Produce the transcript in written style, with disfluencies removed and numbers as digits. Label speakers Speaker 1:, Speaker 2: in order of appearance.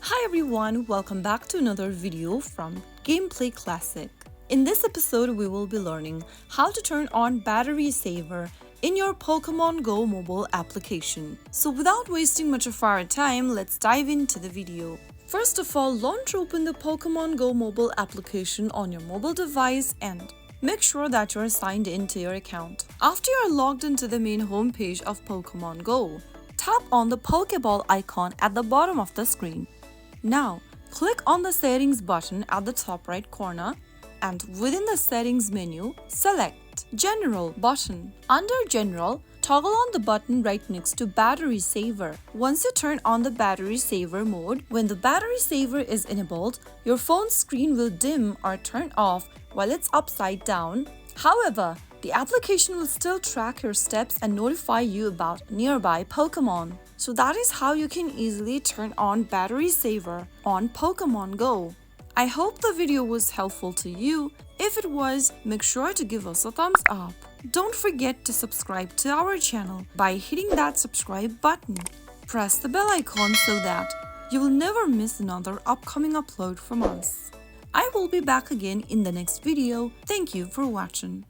Speaker 1: Hi everyone, welcome back to another video from Gameplay Classic. In this episode, we will be learning how to turn on battery saver in your Pokemon Go mobile application. So without wasting much of our time, let's dive into the video. First of all, launch open the Pokemon Go mobile application on your mobile device and make sure that you're signed into your account. After you're logged into the main homepage of Pokemon Go, tap on the Pokeball icon at the bottom of the screen. Now, click on the settings button at the top right corner and within the settings menu, select General button. Under General, toggle on the button right next to Battery Saver. Once you turn on the Battery Saver mode, when the Battery Saver is enabled, your phone's screen will dim or turn off while it's upside down. However, the application will still track your steps and notify you about nearby Pokemon. So that is how you can easily turn on Battery Saver on Pokemon Go. I hope the video was helpful to you. If it was, make sure to give us a thumbs up. Don't forget to subscribe to our channel by hitting that subscribe button. Press the bell icon so that you will never miss another upcoming upload from us. I will be back again in the next video. Thank you for watching.